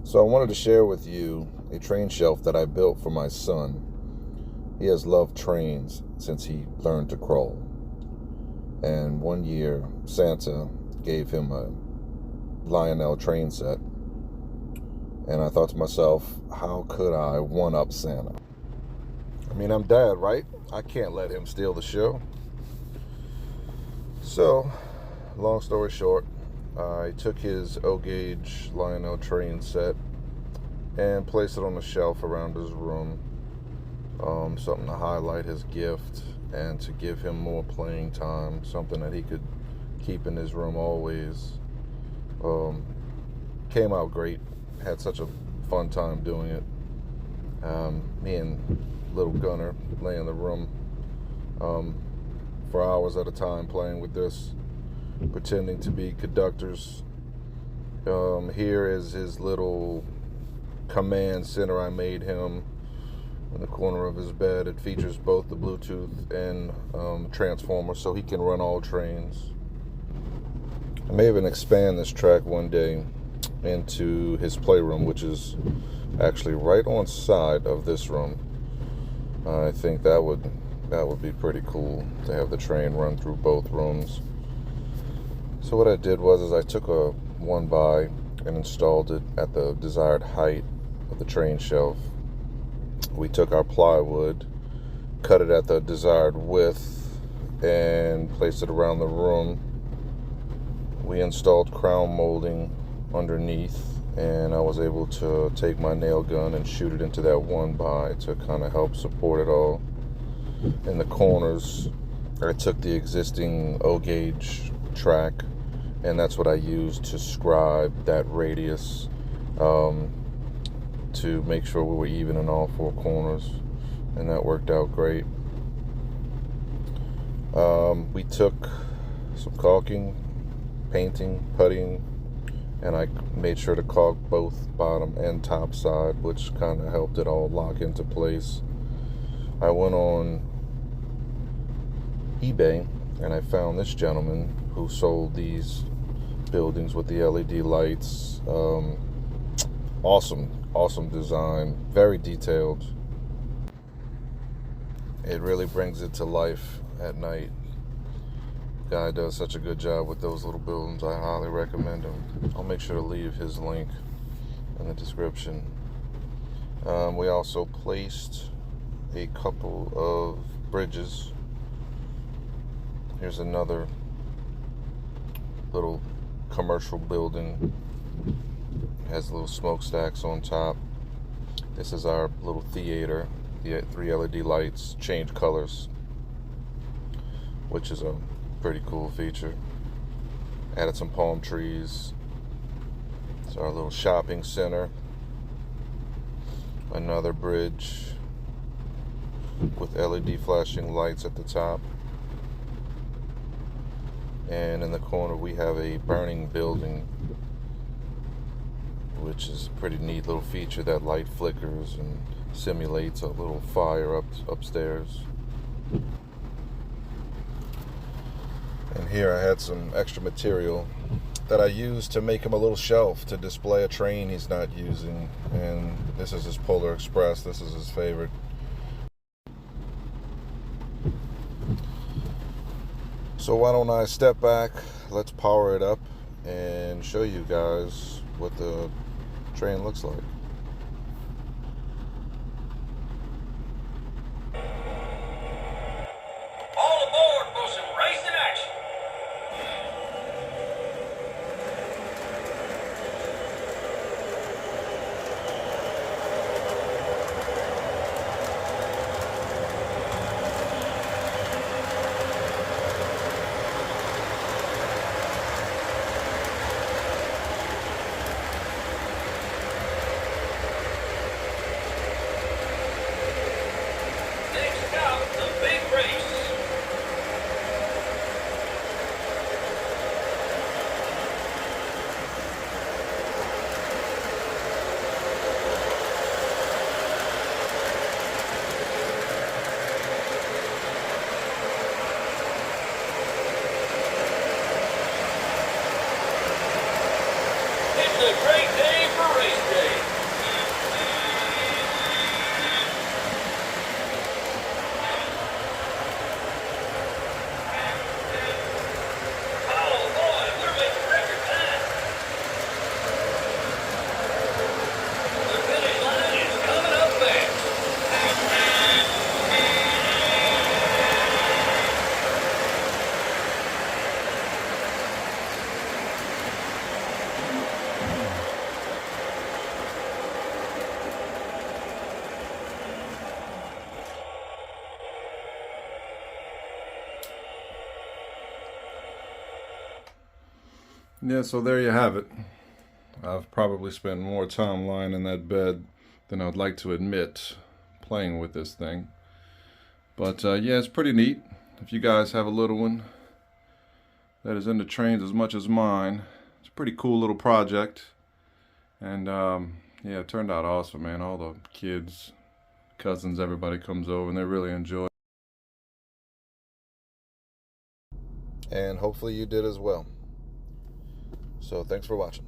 So I wanted to share with you a train shelf that I built for my son. He has loved trains since he learned to crawl. And one year, Santa gave him a Lionel train set. And I thought to myself, how could I one-up Santa? I mean, I'm dad, right? I can't let him steal the show. So, long story short, I took his O-gauge Lionel train set and placed it on the shelf around his room. Something to highlight his gift and to give him more playing time, something that he could keep in his room always. Came out great. Had such a fun time doing it. Me and little Gunner lay in the room for hours at a time playing with this, pretending to be conductors. Here is his little command center I made him in the corner of his bed. It features both the Bluetooth and transformer, so he can run all trains. I may even expand this track one day into his playroom, which is actually right on side of this room. I think that would be pretty cool to have the train run through both rooms. So what I did was I took a 1x and installed it at the desired height of the train shelf. We took our plywood, cut it at the desired width, and placed it around the room. We installed crown molding underneath, and I was able to take my nail gun and shoot it into that 1x to kind of help support it all. In the corners, I took the existing O-gauge track, and that's what I used to scribe that radius to make sure we were even in all four corners, and that worked out great. We took some caulking, painting, puttying, and I made sure to caulk both bottom and top side, which kind of helped it all lock into place. I went on eBay and I found this gentleman who sold these buildings with the LED lights. Awesome design, very detailed. It really brings it to life at night. Guy does such a good job with those little buildings. I highly recommend him. I'll make sure to leave his link in the description. We also placed a couple of bridges. Here's another little commercial building. It has little smokestacks on top. This is our little theater. The 3 LED lights change colors, which is a pretty cool feature. Added some palm trees. It's our little shopping center. Another bridge with LED flashing lights at the top. And in the corner we have a burning building, which is a pretty neat little feature. That light flickers and simulates a little fire upstairs. And here I had some extra material that I used to make him a little shelf to display a train he's not using. And this is his Polar Express. This is his favorite. So why don't I step back, let's power it up and show you guys what the train looks like. All aboard for some racing action. Yeah, so there you have it. I've probably spent more time lying in that bed than I'd like to admit playing with this thing. But yeah, it's pretty neat. If you guys have a little one that is into trains as much as mine, it's a pretty cool little project. And yeah, it turned out awesome, man. All the kids, cousins, everybody comes over and they really enjoy it. And hopefully you did as well. So thanks for watching.